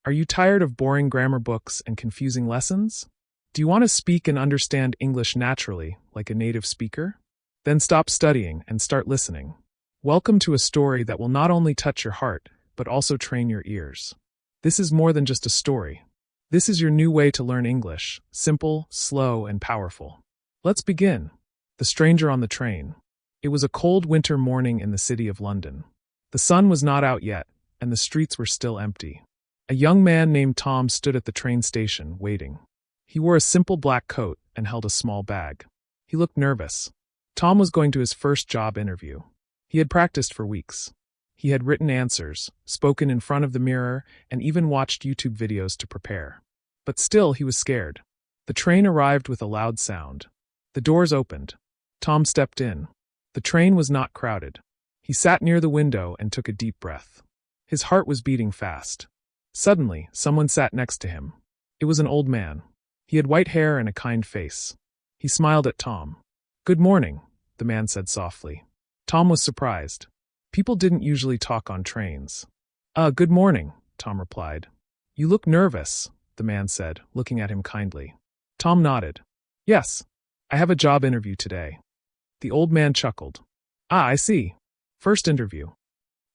Are you tired of boring grammar books and confusing lessons? Do you want to speak and understand English naturally, like a native speaker? Then stop studying and start listening. Welcome to a story that will not only touch your heart, but also train your ears. This is more than just a story. This is your new way to learn English, simple, slow, and powerful. Let's begin. The Stranger on the Train. It was a cold winter morning in the city of London. The sun was not out yet, and the streets were still empty. A young man named Tom stood at the train station, waiting. He wore a simple black coat and held a small bag. He looked nervous. Tom was going to his first job interview. He had practiced for weeks. He had written answers, spoken in front of the mirror, and even watched YouTube videos to prepare. But still, he was scared. The train arrived with a loud sound. The doors opened. Tom stepped in. The train was not crowded. He sat near the window and took a deep breath. His heart was beating fast. Suddenly, someone sat next to him. It was an old man. He had white hair and a kind face. He smiled at Tom. "Good morning," the man said softly. Tom was surprised. People didn't usually talk on trains. Good morning," Tom replied. "You look nervous," the man said, looking at him kindly. Tom nodded. "Yes, I have a job interview today." The old man chuckled. I see. First interview."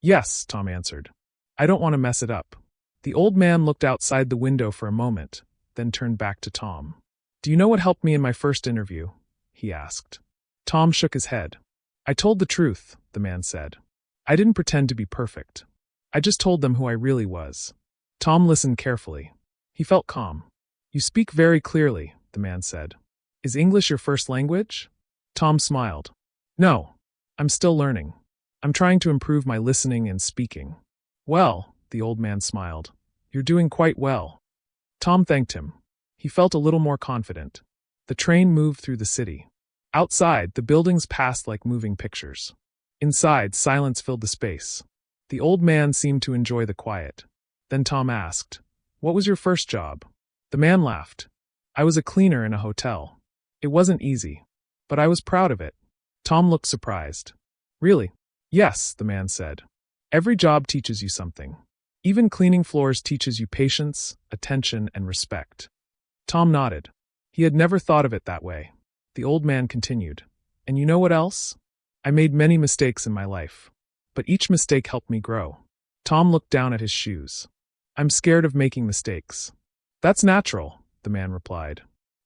"Yes," Tom answered. "I don't want to mess it up." The old man looked outside the window for a moment, then turned back to Tom. "Do you know what helped me in my first interview?" he asked. Tom shook his head. "I told the truth," the man said. "I didn't pretend to be perfect. I just told them who I really was." Tom listened carefully. He felt calm. "You speak very clearly," the man said. "Is English your first language?" Tom smiled. "No, I'm still learning. I'm trying to improve my listening and speaking." "Well," the old man smiled, "you're doing quite well." Tom thanked him. He felt a little more confident. The train moved through the city. Outside, the buildings passed like moving pictures. Inside, silence filled the space. The old man seemed to enjoy the quiet. Then Tom asked, "What was your first job?" The man laughed. "I was a cleaner in a hotel. It wasn't easy, but I was proud of it." Tom looked surprised. "Really?" "Yes," the man said. "Every job teaches you something. Even cleaning floors teaches you patience, attention, and respect." Tom nodded. He had never thought of it that way. The old man continued, "And you know what else? I made many mistakes in my life. But each mistake helped me grow." Tom looked down at his shoes. "I'm scared of making mistakes." "That's natural," the man replied.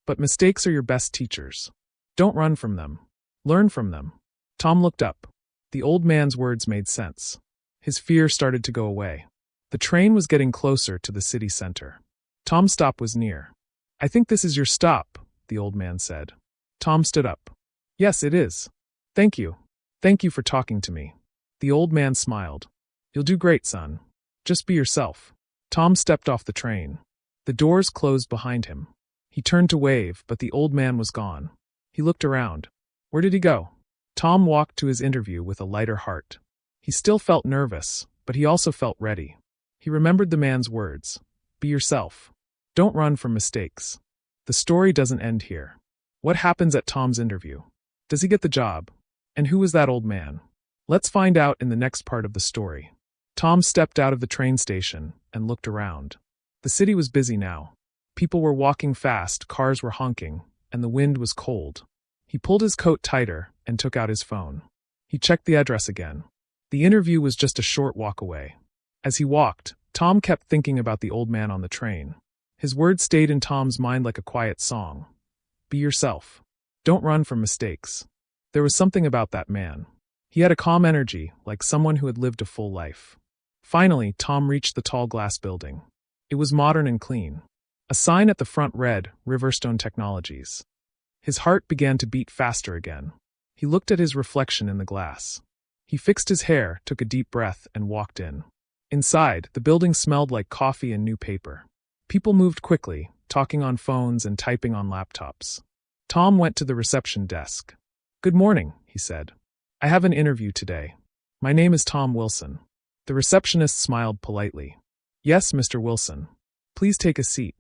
"But mistakes are your best teachers. Don't run from them. Learn from them." Tom looked up. The old man's words made sense. His fear started to go away. The train was getting closer to the city center. Tom's stop was near. "I think this is your stop," the old man said. Tom stood up. "Yes, it is. Thank you. Thank you for talking to me." The old man smiled. "You'll do great, son. Just be yourself." Tom stepped off the train. The doors closed behind him. He turned to wave, but the old man was gone. He looked around. Where did he go? Tom walked to his interview with a lighter heart. He still felt nervous, but he also felt ready. He remembered the man's words. Be yourself. Don't run from mistakes. The story doesn't end here. What happens at Tom's interview? Does he get the job? And who is that old man? Let's find out in the next part of the story. Tom stepped out of the train station and looked around. The city was busy now. People were walking fast, cars were honking, and the wind was cold. He pulled his coat tighter and took out his phone. He checked the address again. The interview was just a short walk away. As he walked, Tom kept thinking about the old man on the train. His words stayed in Tom's mind like a quiet song. Be yourself. Don't run from mistakes. There was something about that man. He had a calm energy, like someone who had lived a full life. Finally, Tom reached the tall glass building. It was modern and clean. A sign at the front read, Riverstone Technologies. His heart began to beat faster again. He looked at his reflection in the glass. He fixed his hair, took a deep breath, and walked in. Inside, the building smelled like coffee and new paper. People moved quickly, talking on phones and typing on laptops. Tom went to the reception desk. "Good morning," he said. "I have an interview today. My name is Tom Wilson." The receptionist smiled politely. "Yes, Mr. Wilson. Please take a seat.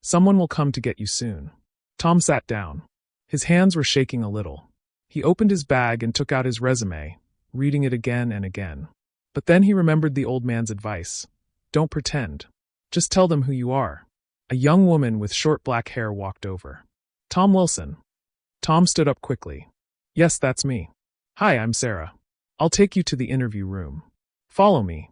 Someone will come to get you soon." Tom sat down. His hands were shaking a little. He opened his bag and took out his resume, reading it again and again. But then he remembered the old man's advice. Don't pretend. Just tell them who you are. A young woman with short black hair walked over. Tom Wilson. Tom stood up quickly. Yes, that's me. Hi, I'm Sarah. I'll take you to the interview room. Follow me.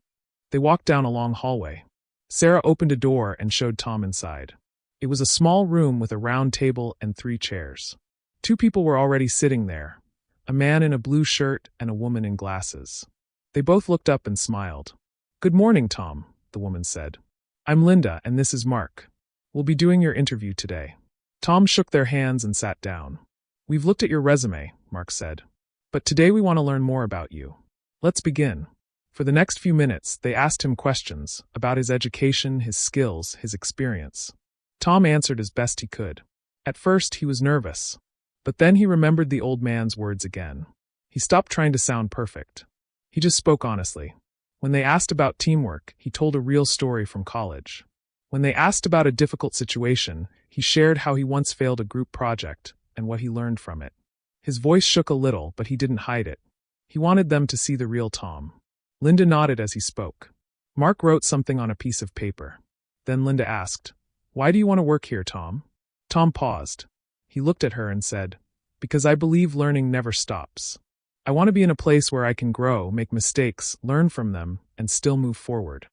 They walked down a long hallway. Sarah opened a door and showed Tom inside. It was a small room with a round table and 3 chairs. 2 people were already sitting there, a man in a blue shirt and a woman in glasses. They both looked up and smiled. Good morning, Tom, the woman said. I'm Linda and this is Mark. We'll be doing your interview today. Tom shook their hands and sat down. We've looked at your resume, Mark said. But today we want to learn more about you. Let's begin. For the next few minutes, they asked him questions about his education, his skills, his experience. Tom answered as best he could. At first, he was nervous. But then he remembered the old man's words again. He stopped trying to sound perfect. He just spoke honestly. When they asked about teamwork, he told a real story from college. When they asked about a difficult situation, he shared how he once failed a group project and what he learned from it. His voice shook a little, but he didn't hide it. He wanted them to see the real Tom. Linda nodded as he spoke. Mark wrote something on a piece of paper. Then Linda asked, Why do you want to work here, Tom? Tom paused. He looked at her and said, Because I believe learning never stops. I want to be in a place where I can grow, make mistakes, learn from them, and still move forward.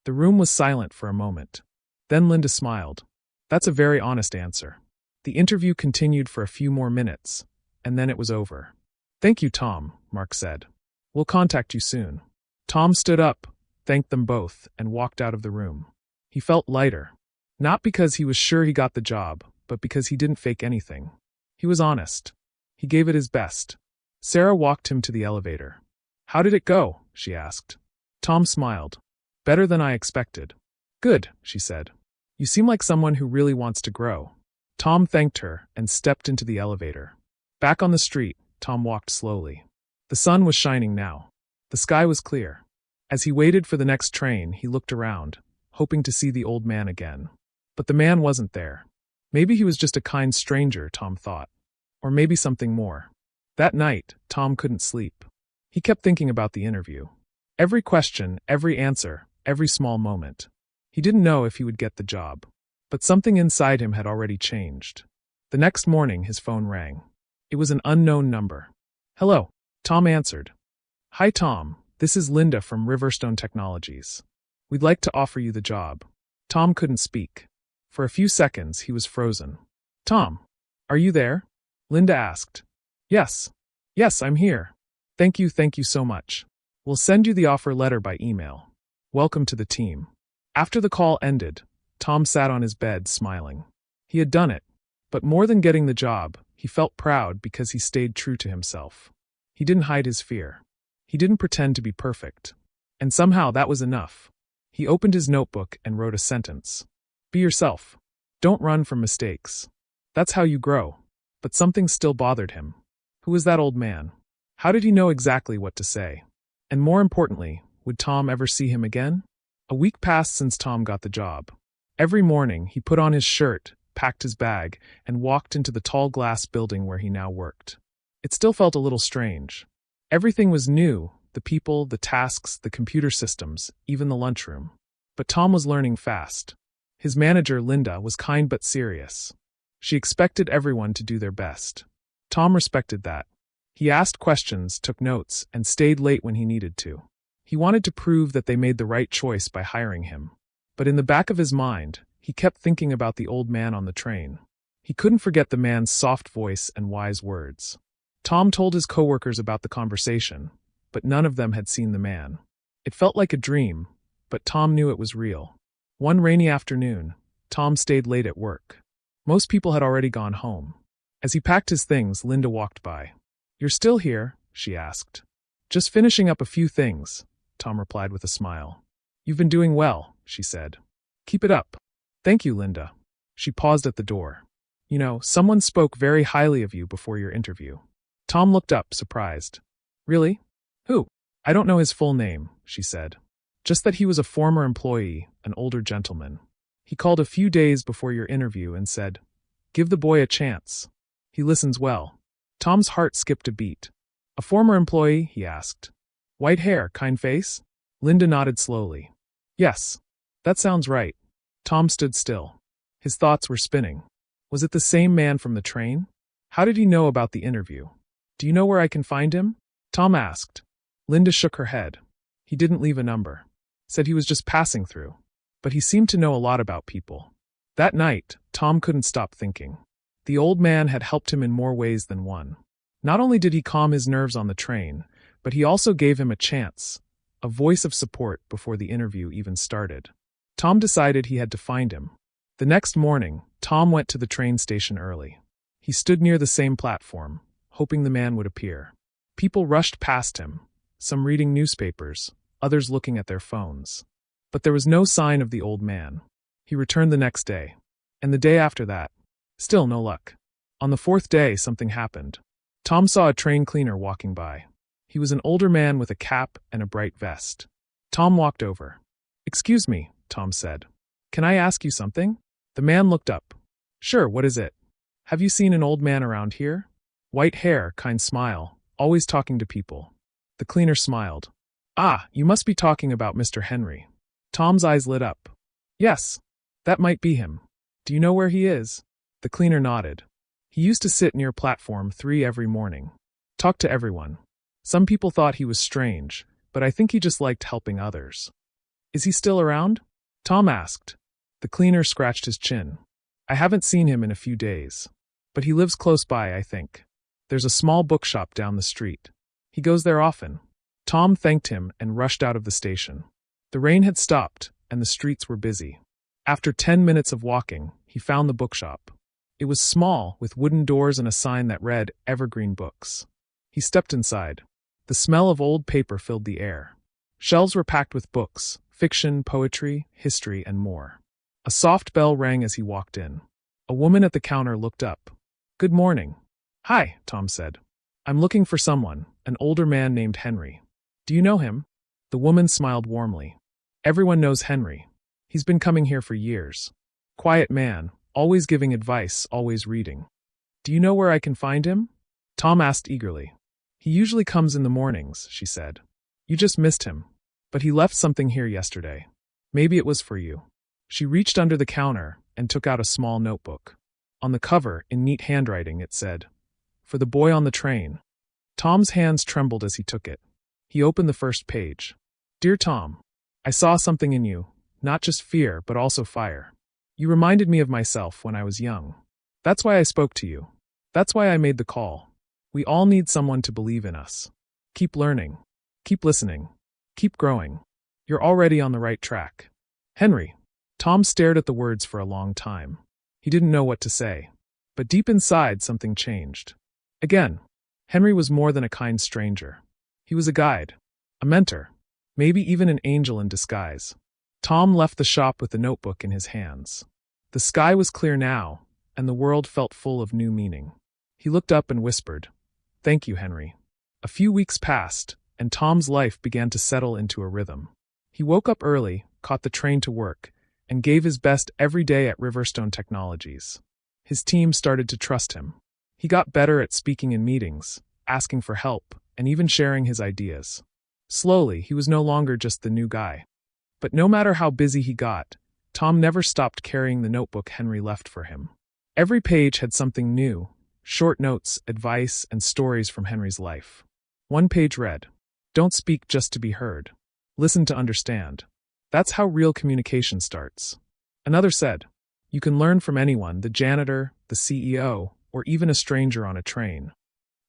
The room was silent for a moment. Then Linda smiled. That's a very honest answer. The interview continued for a few more minutes, and then it was over. Thank you, Tom, Mark said. We'll contact you soon. Tom stood up, thanked them both, and walked out of the room. He felt lighter. Not because he was sure he got the job, but because he didn't fake anything. He was honest. He gave it his best. Sarah walked him to the elevator. How did it go? She asked. Tom smiled. Better than I expected. Good, she said. You seem like someone who really wants to grow. Tom thanked her and stepped into the elevator. Back on the street, Tom walked slowly. The sun was shining now. The sky was clear. As he waited for the next train, he looked around, hoping to see the old man again. But the man wasn't there. Maybe he was just a kind stranger, Tom thought. Or maybe something more. That night, Tom couldn't sleep. He kept thinking about the interview. Every question, every answer, every small moment. He didn't know if he would get the job. But something inside him had already changed. The next morning, his phone rang. It was an unknown number. Hello, Tom answered. Hi, Tom. This is Linda from Riverstone Technologies. We'd like to offer you the job. Tom couldn't speak. For a few seconds, he was frozen. Tom, are you there? Linda asked. Yes. Yes, I'm here. Thank you so much. We'll send you the offer letter by email. Welcome to the team. After the call ended, Tom sat on his bed smiling. He had done it. But more than getting the job, he felt proud because he stayed true to himself. He didn't hide his fear. He didn't pretend to be perfect. And somehow that was enough. He opened his notebook and wrote a sentence. Be yourself. Don't run from mistakes. That's how you grow. But something still bothered him. Who was that old man? How did he know exactly what to say? And more importantly, would Tom ever see him again? A week passed since Tom got the job. Every morning, he put on his shirt, packed his bag, and walked into the tall glass building where he now worked. It still felt a little strange. Everything was new, the people, the tasks, the computer systems, even the lunchroom. But Tom was learning fast. His manager, Linda, was kind but serious. She expected everyone to do their best. Tom respected that. He asked questions, took notes, and stayed late when he needed to. He wanted to prove that they made the right choice by hiring him. But in the back of his mind, he kept thinking about the old man on the train. He couldn't forget the man's soft voice and wise words. Tom told his coworkers about the conversation, but none of them had seen the man. It felt like a dream, but Tom knew it was real. One rainy afternoon, Tom stayed late at work. Most people had already gone home. As he packed his things, Linda walked by. You're still here? She asked. Just finishing up a few things, Tom replied with a smile. You've been doing well, she said. Keep it up. Thank you, Linda. She paused at the door. You know, someone spoke very highly of you before your interview. Tom looked up, surprised. Really? Who? I don't know his full name, she said. Just that he was a former employee, an older gentleman. He called a few days before your interview and said, Give the boy a chance. He listens well. Tom's heart skipped a beat. A former employee? He asked. White hair, kind face? Linda nodded slowly. Yes. That sounds right. Tom stood still. His thoughts were spinning. Was it the same man from the train? How did he know about the interview? Do you know where I can find him? Tom asked. Linda shook her head. He didn't leave a number. Said he was just passing through. But he seemed to know a lot about people. That night, Tom couldn't stop thinking. The old man had helped him in more ways than one. Not only did he calm his nerves on the train, but he also gave him a chance, a voice of support before the interview even started. Tom decided he had to find him. The next morning, Tom went to the train station early. He stood near the same platform, hoping the man would appear. People rushed past him, some reading newspapers, others looking at their phones. But there was no sign of the old man. He returned the next day, and the day after that. Still no luck. On the fourth day, something happened. Tom saw a train cleaner walking by. He was an older man with a cap and a bright vest. Tom walked over. "Excuse me," Tom said. "Can I ask you something?" The man looked up. "Sure, what is it?" "Have you seen an old man around here? White hair, kind smile, always talking to people." The cleaner smiled. "Ah, you must be talking about Mr. Henry." Tom's eyes lit up. "Yes, that might be him. Do you know where he is?" The cleaner nodded. "He used to sit near platform 3 every morning. Talk to everyone. Some people thought he was strange, but I think he just liked helping others." "Is he still around?" Tom asked. The cleaner scratched his chin. "I haven't seen him in a few days. But he lives close by, I think. There's a small bookshop down the street. He goes there often." Tom thanked him and rushed out of the station. The rain had stopped, and the streets were busy. After 10 minutes of walking, he found the bookshop. It was small, with wooden doors and a sign that read Evergreen Books. He stepped inside. The smell of old paper filled the air. Shelves were packed with books, fiction, poetry, history, and more. A soft bell rang as he walked in. A woman at the counter looked up. "Good morning." "Hi," Tom said. "I'm looking for someone, an older man named Henry. Do you know him?" The woman smiled warmly. "Everyone knows Henry. He's been coming here for years. Quiet man, always giving advice, always reading." "Do you know where I can find him?" Tom asked eagerly. "He usually comes in the mornings," she said. "You just missed him. But he left something here yesterday. Maybe it was for you." She reached under the counter and took out a small notebook. On the cover, in neat handwriting, it said, "For the boy on the train." Tom's hands trembled as he took it. He opened the first page. "Dear Tom, I saw something in you, not just fear, but also fire. You reminded me of myself when I was young. That's why I spoke to you. That's why I made the call. We all need someone to believe in us. Keep learning. Keep listening. Keep growing. You're already on the right track. Henry." Tom stared at the words for a long time. He didn't know what to say. But deep inside, something changed. Again, Henry was more than a kind stranger. He was a guide, a mentor, maybe even an angel in disguise. Tom left the shop with the notebook in his hands. The sky was clear now, and the world felt full of new meaning. He looked up and whispered, "Thank you, Henry." A few weeks passed, and Tom's life began to settle into a rhythm. He woke up early, caught the train to work, and gave his best every day at Riverstone Technologies. His team started to trust him. He got better at speaking in meetings, asking for help, and even sharing his ideas. Slowly, he was no longer just the new guy. But no matter how busy he got, Tom never stopped carrying the notebook Henry left for him. Every page had something new, short notes, advice, and stories from Henry's life. One page read, "Don't speak just to be heard. Listen to understand. That's how real communication starts." Another said, "You can learn from anyone, the janitor, the CEO, or even a stranger on a train."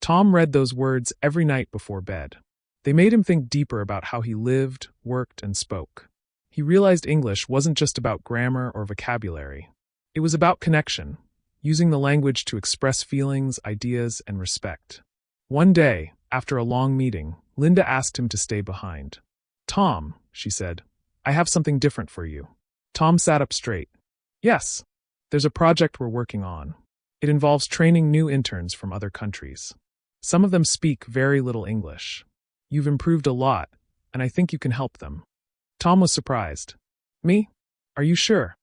Tom read those words every night before bed. They made him think deeper about how he lived, worked, and spoke. He realized English wasn't just about grammar or vocabulary. It was about connection, using the language to express feelings, ideas, and respect. One day, after a long meeting, Linda asked him to stay behind. "Tom," she said, "I have something different for you." Tom sat up straight. "Yes, there's a project we're working on. It involves training new interns from other countries. Some of them speak very little English. You've improved a lot, and I think you can help them." Tom was surprised. "Me? Are you sure?"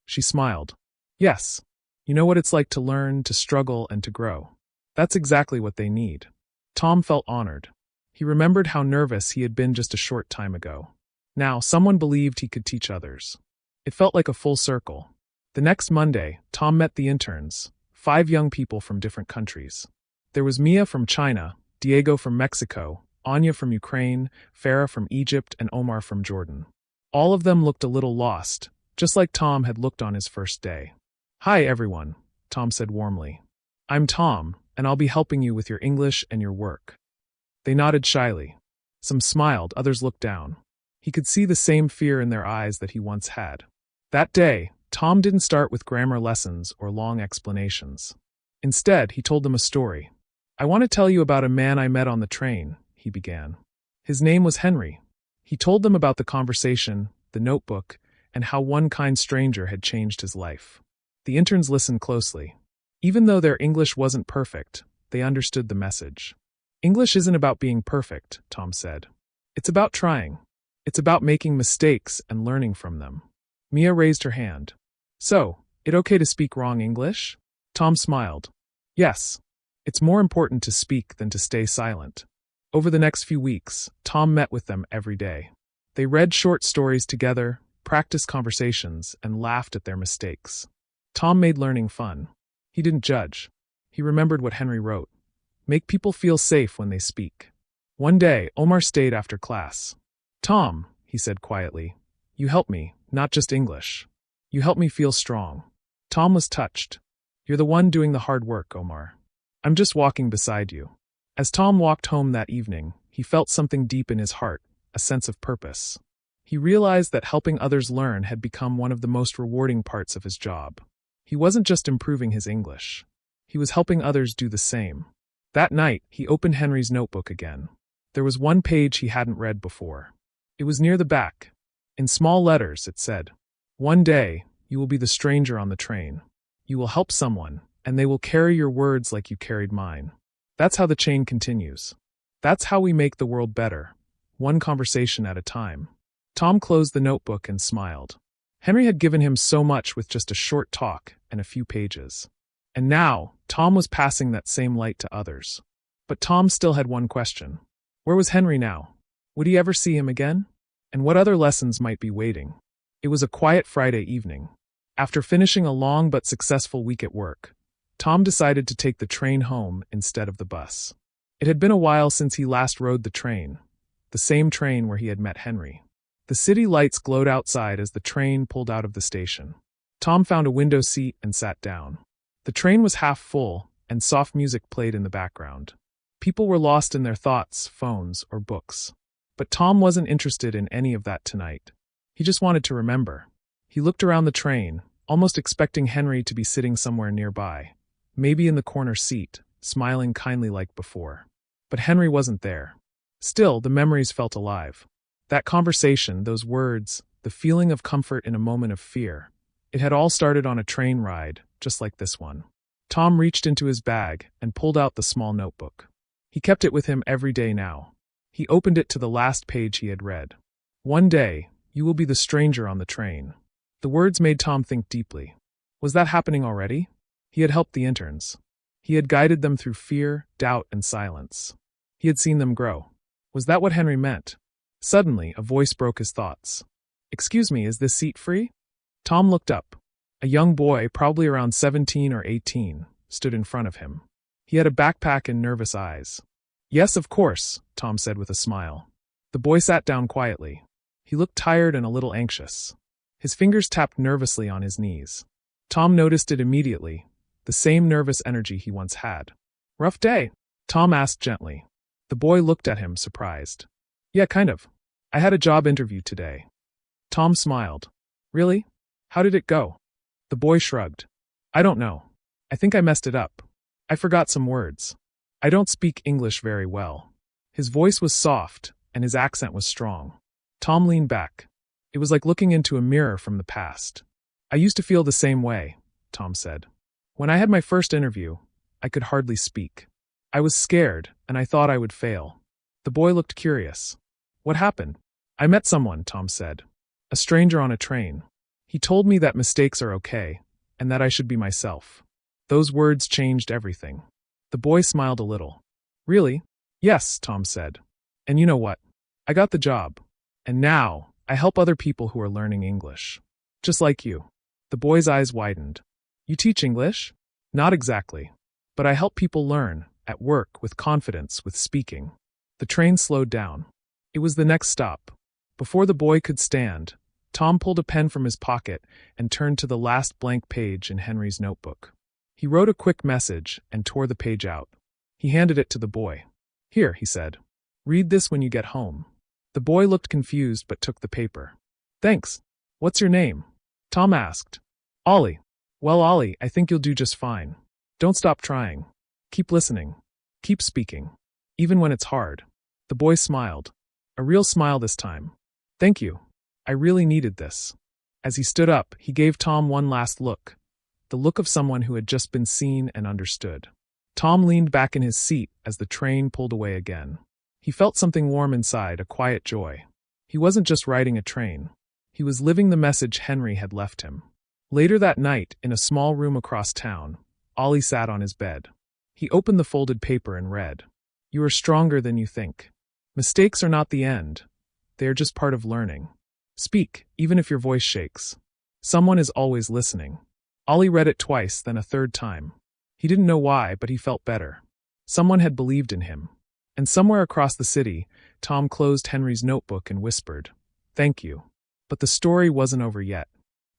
She smiled. "Yes. You know what it's like to learn, to struggle, and to grow. That's exactly what they need." Tom felt honored. He remembered how nervous he had been just a short time ago. Now, someone believed he could teach others. It felt like a full circle. The next Monday, Tom met the interns, 5 young people from different countries. There was Mia from China, Diego from Mexico, Anya from Ukraine, Farah from Egypt, and Omar from Jordan. All of them looked a little lost, just like Tom had looked on his first day. "Hi, everyone," Tom said warmly. "I'm Tom, and I'll be helping you with your English and your work." They nodded shyly. Some smiled, others looked down. He could see the same fear in their eyes that he once had. That day, Tom didn't start with grammar lessons or long explanations. Instead, he told them a story. "I want to tell you about a man I met on the train," he began. "His name was Henry." He told them about the conversation, the notebook, and how one kind stranger had changed his life. The interns listened closely. Even though their English wasn't perfect, they understood the message. "English isn't about being perfect," Tom said. "It's about trying. It's about making mistakes and learning from them." Mia raised her hand. "So, it okay to speak wrong English?" Tom smiled. "Yes. It's more important to speak than to stay silent." Over the next few weeks, Tom met with them every day. They read short stories together, practiced conversations, and laughed at their mistakes. Tom made learning fun. He didn't judge. He remembered what Henry wrote. Make people feel safe when they speak. One day, Omar stayed after class. "Tom," he said quietly, "you help me, not just English. You help me feel strong." Tom was touched. "You're the one doing the hard work, Omar. I'm just walking beside you." As Tom walked home that evening, he felt something deep in his heart, a sense of purpose. He realized that helping others learn had become one of the most rewarding parts of his job. He wasn't just improving his English. He was helping others do the same. That night, he opened Henry's notebook again. There was one page he hadn't read before. It was near the back. In small letters, it said, "One day, you will be the stranger on the train. You will help someone, and they will carry your words like you carried mine. That's how the chain continues. That's how we make the world better, one conversation at a time." Tom closed the notebook and smiled. Henry had given him so much with just a short talk and a few pages. And now, Tom was passing that same light to others. But Tom still had one question. Where was Henry now? Would he ever see him again? And what other lessons might be waiting? It was a quiet Friday evening. After finishing a long but successful week at work, Tom decided to take the train home instead of the bus. It had been a while since he last rode the train, the same train where he had met Henry. The city lights glowed outside as the train pulled out of the station. Tom found a window seat and sat down. The train was half full, and soft music played in the background. People were lost in their thoughts, phones, or books. But Tom wasn't interested in any of that tonight. He just wanted to remember. He looked around the train, almost expecting Henry to be sitting somewhere nearby, maybe in the corner seat, smiling kindly like before. But Henry wasn't there. Still, the memories felt alive. That conversation, those words, the feeling of comfort in a moment of fear. It had all started on a train ride, just like this one. Tom reached into his bag and pulled out the small notebook. He kept it with him every day now. He opened it to the last page he had read. "One day, you will be the stranger on the train." The words made Tom think deeply. Was that happening already? He had helped the interns. He had guided them through fear, doubt, and silence. He had seen them grow. Was that what Henry meant? Suddenly, a voice broke his thoughts. "Excuse me, is this seat free?" Tom looked up. A young boy, probably around 17 or 18, stood in front of him. He had a backpack and nervous eyes. "Yes, of course," Tom said with a smile. The boy sat down quietly. He looked tired and a little anxious. His fingers tapped nervously on his knees. Tom noticed it immediately, the same nervous energy he once had. "Rough day?" Tom asked gently. The boy looked at him, surprised. "Yeah, kind of. I had a job interview today." Tom smiled. "Really? How did it go?" The boy shrugged. "I don't know. I think I messed it up. I forgot some words. I don't speak English very well." His voice was soft, and his accent was strong. Tom leaned back. It was like looking into a mirror from the past. "I used to feel the same way," Tom said. "When I had my first interview, I could hardly speak. I was scared, and I thought I would fail." The boy looked curious. "What happened?" "I met someone," Tom said. "A stranger on a train. He told me that mistakes are okay, and that I should be myself." Those words changed everything. The boy smiled a little. "Really?" "Yes," Tom said. "And you know what? I got the job. And now, I help other people who are learning English." Just like you. The boy's eyes widened. You teach English? Not exactly. But I help people learn, at work, with confidence, with speaking. The train slowed down. It was the next stop. Before the boy could stand, Tom pulled a pen from his pocket and turned to the last blank page in Henry's notebook. He wrote a quick message and tore the page out. He handed it to the boy. Here, he said. Read this when you get home. The boy looked confused but took the paper. Thanks. What's your name? Tom asked. Ollie. Well, Ollie, I think you'll do just fine. Don't stop trying. Keep listening. Keep speaking. Even when it's hard. The boy smiled. A real smile this time. Thank you. I really needed this. As he stood up, he gave Tom one last look. The look of someone who had just been seen and understood. Tom leaned back in his seat as the train pulled away again. He felt something warm inside, a quiet joy. He wasn't just riding a train. He was living the message Henry had left him. Later that night, in a small room across town, Ollie sat on his bed. He opened the folded paper and read. You are stronger than you think. Mistakes are not the end. They are just part of learning. Speak, even if your voice shakes. Someone is always listening. Ollie read it twice, then a third time. He didn't know why, but he felt better. Someone had believed in him. And somewhere across the city, Tom closed Henry's notebook and whispered, Thank you. But the story wasn't over yet.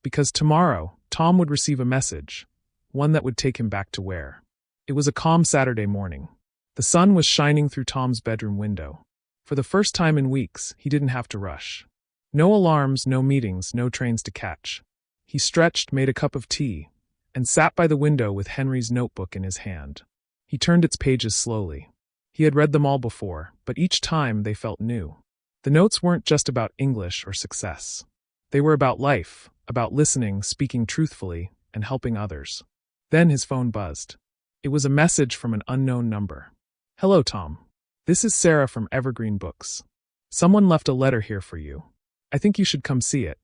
Because tomorrow, Tom would receive a message, one that would take him back to where. It was a calm Saturday morning. The sun was shining through Tom's bedroom window. For the first time in weeks, he didn't have to rush. No alarms, no meetings, no trains to catch. He stretched, made a cup of tea, and sat by the window with Henry's notebook in his hand. He turned its pages slowly. He had read them all before, but each time they felt new. The notes weren't just about English or success. They were about life, about listening, speaking truthfully, and helping others. Then his phone buzzed. It was a message from an unknown number. Hello, Tom. This is Sarah from Evergreen Books. Someone left a letter here for you. I think you should come see it.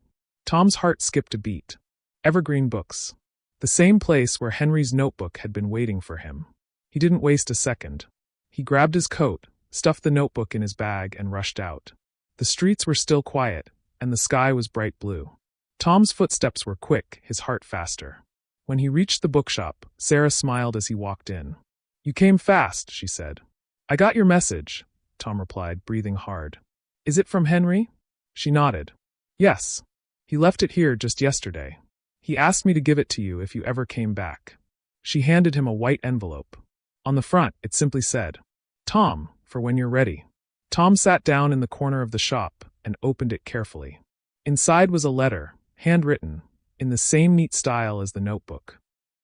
Tom's heart skipped a beat. Evergreen Books. The same place where Henry's notebook had been waiting for him. He didn't waste a second. He grabbed his coat, stuffed the notebook in his bag, and rushed out. The streets were still quiet, and the sky was bright blue. Tom's footsteps were quick, his heart faster. When he reached the bookshop, Sarah smiled as he walked in. You came fast, she said. I got your message, Tom replied, breathing hard. Is it from Henry? She nodded. Yes. He left it here just yesterday. He asked me to give it to you if you ever came back. She handed him a white envelope. On the front, it simply said, Tom, for when you're ready. Tom sat down in the corner of the shop and opened it carefully. Inside was a letter, handwritten, in the same neat style as the notebook.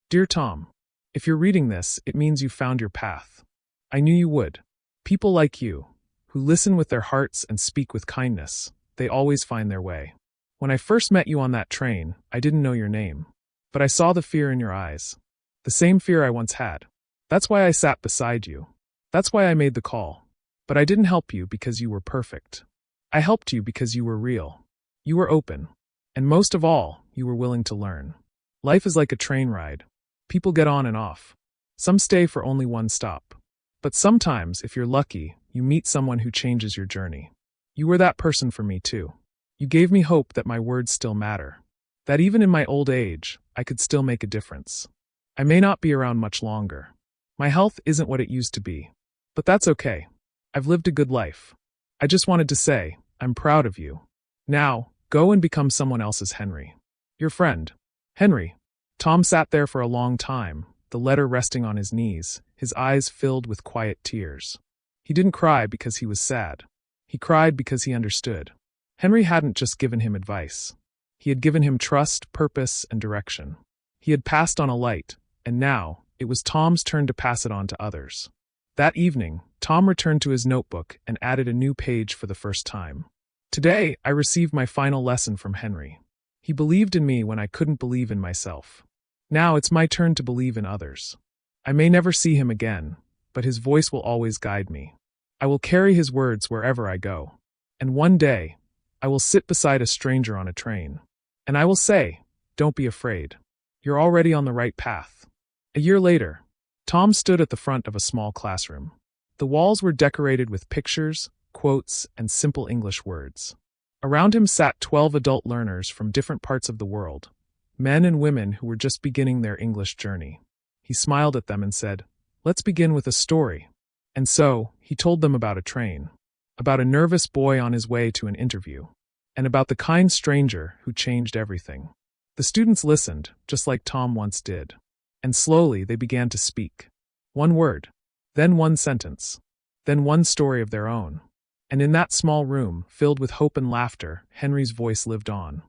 Dear Tom, if you're reading this, it means you found your path. I knew you would. People like you, who listen with their hearts and speak with kindness, they always find their way. When I first met you on that train, I didn't know your name. But I saw the fear in your eyes. The same fear I once had. That's why I sat beside you. That's why I made the call. But I didn't help you because you were perfect. I helped you because you were real. You were open. And most of all, you were willing to learn. Life is like a train ride. People get on and off. Some stay for only one stop. But sometimes, if you're lucky, you meet someone who changes your journey. You were that person for me too. You gave me hope that my words still matter. That even in my old age, I could still make a difference. I may not be around much longer. My health isn't what it used to be. But that's okay. I've lived a good life. I just wanted to say, I'm proud of you. Now, go and become someone else's Henry. Your friend. Henry. Tom sat there for a long time, the letter resting on his knees, his eyes filled with quiet tears. He didn't cry because he was sad. He cried because he understood. Henry hadn't just given him advice. He had given him trust, purpose, and direction. He had passed on a light, and now, it was Tom's turn to pass it on to others. That evening, Tom returned to his notebook and added a new page for the first time. Today, I received my final lesson from Henry. He believed in me when I couldn't believe in myself. Now it's my turn to believe in others. I may never see him again, but his voice will always guide me. I will carry his words wherever I go. And one day, I will sit beside a stranger on a train. And I will say, don't be afraid. You're already on the right path. A year later, Tom stood at the front of a small classroom. The walls were decorated with pictures, quotes, and simple English words. Around him sat 12 adult learners from different parts of the world, men and women who were just beginning their English journey. He smiled at them and said, "Let's begin with a story." And so, he told them about a train, about a nervous boy on his way to an interview, and about the kind stranger who changed everything. The students listened, just like Tom once did. And slowly they began to speak. One word, then one sentence, then one story of their own. And in that small room, filled with hope and laughter, Henry's voice lived on.